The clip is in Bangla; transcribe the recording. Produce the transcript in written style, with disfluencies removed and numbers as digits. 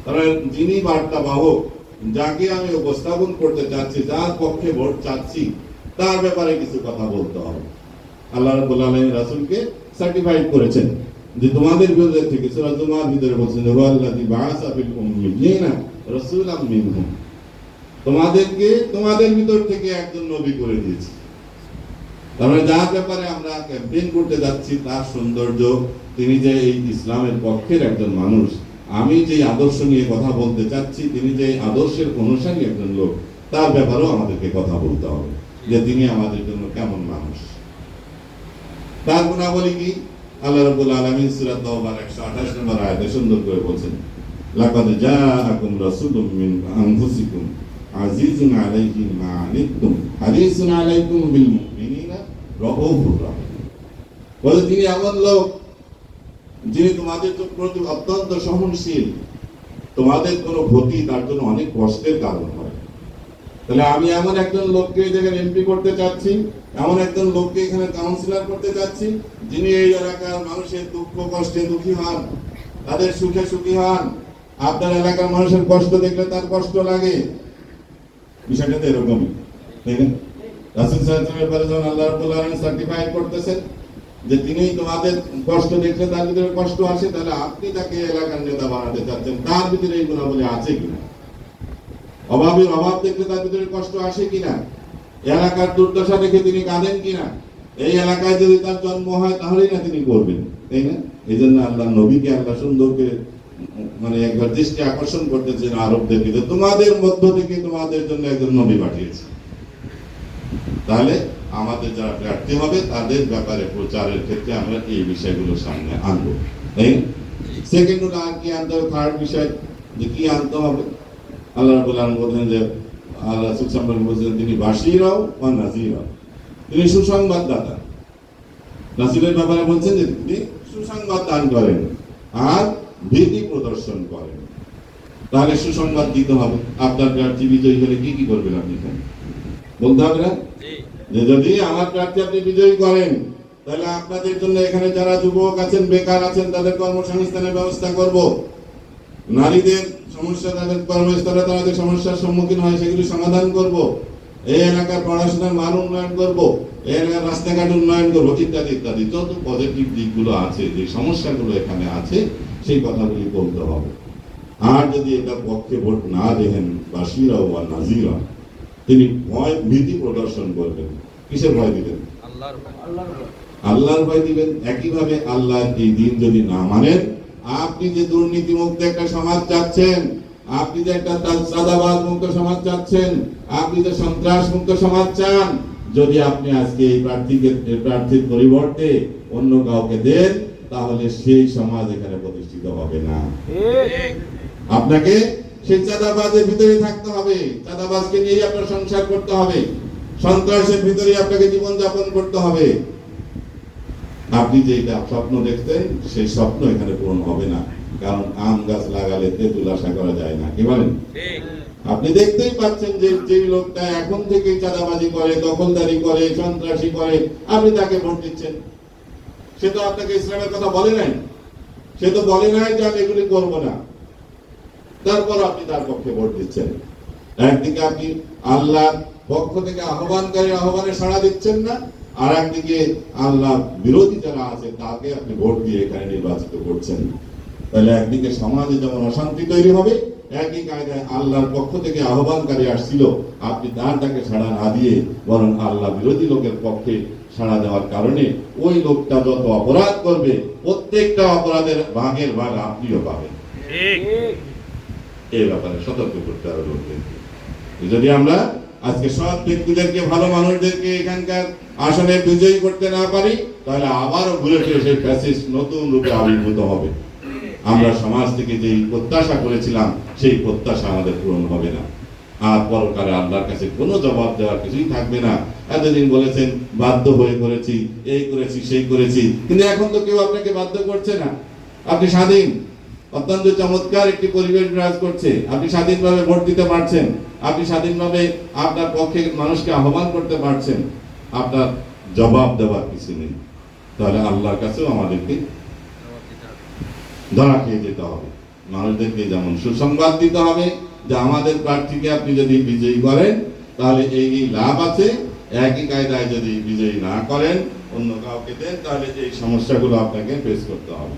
তাহলে যিনি বার্তাবাহক, যাকে আমি উপস্থাপন করতে চাচ্ছি, যার পক্ষে ভোট চাচ্ছি, তার ব্যাপারে কিছু কথা বলতে হবে। আল্লাহ রাব্বুল আলামিন রাসূলকে সার্টিফাইড করেছেন যে তোমাদের ভিতর থেকে, সূরা জুমার ভিতরে বলছেন হুয়াল্লাযী বাআসা ফিল উম্মিয়িনা রাসূলাম মিনহুম, তোমাদেরকে তোমাদের ভিতর থেকে একজন নবী করে দিয়েছি। তাহলে যার ব্যাপারে আমরা ক্যাম্পেইন করতে যাচ্ছি তার সৌন্দর্য, তিনি যে এই ইসলামের পক্ষের একজন মানুষ, আমি যে আদর্শ নিয়ে কথা বলতে চাচ্ছি, তিনি যে আদর্শের অনুসারী একজন লোক, তার ব্যাপারেও আমাদেরকে কথা বলতে হবে যে তিনি আমাদের জন্য কেমন মানুষ। তার গুণাবলী কি? আল্লাহ রাব্বুল আলামিন সূরা তাওবার 128 নম্বর আয়াতে সুন্দর করে বলেছেন, লাকাদ জাআকুম রাসূলুম মিন আনফুসিকুম আজিজুন আলাইহি মা আনিতুম হারিসুন আলাইকুম বিল মুমিনিনা রাউফুর রাহিম। বলে তিনি এমন লোক যিনি তোমাদের প্রতি অত্যন্ত সহনশীল, তোমাদের কোনো ক্ষতি তার জন্য অনেক কষ্টের কারণ হয়। তাহলে আমি এমন একজন লোককে যেখানে এমপি করতে চাচ্ছি, এমন একজন লোককে এখানে কাউন্সিলর করতে চাচ্ছি, যিনি এই এলাকার মানুষের দুঃখ কষ্টে দুঃখী হন, তাদের সুখে সুখী হন। আপনার এলাকার মানুষের কষ্ট দেখলে তার কষ্ট লাগে, বিষয়টা তো এরকমই, তাই না? রাসূল সাল্লাল্লাহু আলাইহি ওয়াসাল্লাম আল্লাহ রাব্বুল আলামিন সার্টিফাইড করতেছেন যে তিনি তোমাদের কষ্ট দেখলে তার ভিতরে কষ্ট আসে, তাহলে আপনি তাকে এলাকার নেতা বানাতে চাচ্ছেন, তার ভিতরে এই গুণাবলী আছে কিনা? অভাবের অভাব দেখলে তার ভিতরে কষ্ট আসে কিনা? এলাকার দুর্দশা দেখে তিনি কাঁদেন কিনা? এই এলাকায় যদি তার জন্ম হয় তাহলেই না তিনি করবেন, তাই না? এই জন্য আল্লাহ নবীকে আল্লাহ সুন্দর করে মানে একবার দৃষ্টি আকর্ষণ করতেছেন আরবদেরকে যে তোমাদের মধ্য থেকে তোমাদের জন্য একজন নবী পাঠিয়েছে। তাহলে আমাদের যারা প্রার্থী হবে তাদের ব্যাপারে প্রচারের ক্ষেত্রে আমরা এই বিষয়গুলো সামনে আনবো, তাই না? সেকেন্ড হলো আর কি আনতে হবে, থার্ড বিষয় যে কি আনতে হবে। আল্লাহ রাব্বুল আলামিন বলেন যে আল্লাহ রাসূল সাল্লাল্লাহু আলাইহি ওয়াসাল্লাম তিনি বাশীরাও ওয়া নাযীরা, তিনি সুসংবাদদাতা। রাসূলের ব্যাপারে বলছেন যে তিনি সুসংবাদ দান করেন আর ভীতি প্রদর্শন করেন। তাহলে সুসংবাদ দিতে হবে। আপনার প্রার্থী বিজয়ী হলে কি কি করবেন আপনি? বলতে হবে না যে যদি আমার প্রার্থী আপনি বিজয়ী করেন তাহলে আপনাদের জন্য এখানে যারা যুবক আছেন, বেকার আছেন, তাদের কর্মসংস্থানের ব্যবস্থা করব। নারীদের সমস্যা, তাদের কর্মস্থলে তাদের সমস্যার সম্মুখীন হয় সেগুলি সমাধান করব। এই এলাকার পড়াশোনার মান উন্নয়ন করব, এই এলাকার রাস্তাঘাট উন্নয়ন করব, ইত্যাদি ইত্যাদি। যত পজিটিভ দিকগুলো আছে, যে সমস্যাগুলো এখানে আছে, সেই কথাগুলি বলতে হবে। আর যদি এটার পক্ষে ভোট না দেন বাশীরা ওয়া নাযীরা, তিনি ভয় ভীতি প্রদর্শন করবেন। কিসের ভয় দিবেন? আল্লাহর ভয় দিবেন। একইভাবে আল্লাহর এই দিন যদি না মানেন, আপনি যে দুর্নীতি মুক্ত একটা সমাজ চাচ্ছেন, আপনি যে একটা চাঁদাবাজ মুক্ত সমাজ চাচ্ছেন, আপনি যে সন্ত্রাস মুক্ত সমাজ চান, যদি আপনি আজকে এই প্রার্থীর পরিবর্তে অন্য কাউকে দেন, তাহলে সেই সমাজ এখানে প্রতিষ্ঠিত হবে না। আপনাকে সেই চাঁদাবাজের ভিতরে থাকতে হবে, চাঁদাবাজকে নিয়ে আপনার সংসার করতে হবে, সন্ত্রাসের ভিতরে আপনাকে জীবন যাপন করতে হবে। আপনি যে এটা স্বপ্ন দেখতেন, সেই স্বপ্ন এখানে পূরণ হবে না। কারণ আম গাছ লাগালে তেঁতুল আশা করা যায় না, কি বলেন? আপনি দেখতেই পাচ্ছেন যে যে লোকটা এখন থেকে চাঁদাবাজি করে, দখলদারি করে, সন্ত্রাসী করে, আপনি তাকে ভোট দিচ্ছেন। সে তো আপনাকে ইসলামের কথা বলে নাই, সে তো বলে নাই যে আমি এগুলি করবো না, তারপর আপনি তার পক্ষে ভোট দিচ্ছেন। একদিকে আপনি আল্লাহর পক্ষ থেকে আহ্বানকারী আহ্বানে সাড়া দিচ্ছেন না, আর একদিকে আল্লাহ বিরোধী যারা আছে তাকে আপনি ভোট দিয়ে এখানে নির্বাচিত করছেন। তাহলে একদিকে সমাজে যেমন অশান্তি তৈরি হবে, একই কায়দায় আল্লাহর পক্ষ থেকে আহ্বানকারী আসছিল, আপনি তাকে সাড়া না দিয়ে বরং আল্লাহ বিরোধী লোকের পক্ষে সাড়া দেওয়ার কারণে ওই লোকটা যত অপরাধ করবে, প্রত্যেকটা অপরাধের ভাগের ভাগ আপনিও পাবেন। এই ব্যাপারে সতর্ক করতে হবে লোকদেরকে। যদি আমরা আজকে সৎ ব্যক্তিদেরকে, ভালো মানুষদেরকে এখানকার আসনে বিজয়ী করতে না পারি, তাহলে আবারও ঘুরে ফিরে সেই ফ্যাসিস্ট নতুন রূপে আবির্ভূত হবে। আমরা সমাজ থেকে যেই প্রত্যাশা করেছিলাম সেই প্রত্যাশা আমাদের পূরণ হবে না, আর পরকালে আল্লাহর কাছে কোনো জবাব দেওয়ার কিছুই থাকবে না। এতদিন বলেছেন বাধ্য হয়ে করেছি, এই করেছি, সেই করেছি, কিন্তু এখন তো কেউ আপনাকে বাধ্য করছে না। আপনি স্বাধীন, অত্যন্ত চমৎকার একটি পরিবেশ বিরাজ করছে, আপনি স্বাধীনভাবে ভোট দিতে পারছেন, আপনি স্বাধীনভাবে আপনার পক্ষে মানুষকে আহ্বান করতে পারছেন, আপনার জবাব দেওয়ার কিছু নেই। তাহলে আল্লাহর কাছেও আমাদেরকে ধরা খেয়ে যেতে হবে মানুষদেরকে যেমন সুসংবাদ দিতে হবে যে আমাদের প্রার্থীকে আপনি যদি বিজয়ী করেন তাহলে এই লাভ আছে, একই কায়দায় যদি বিজয়ী না করেন অন্য কাউকে দেন তাহলে এই সমস্যাগুলো আপনাকে ফেস করতে হবে।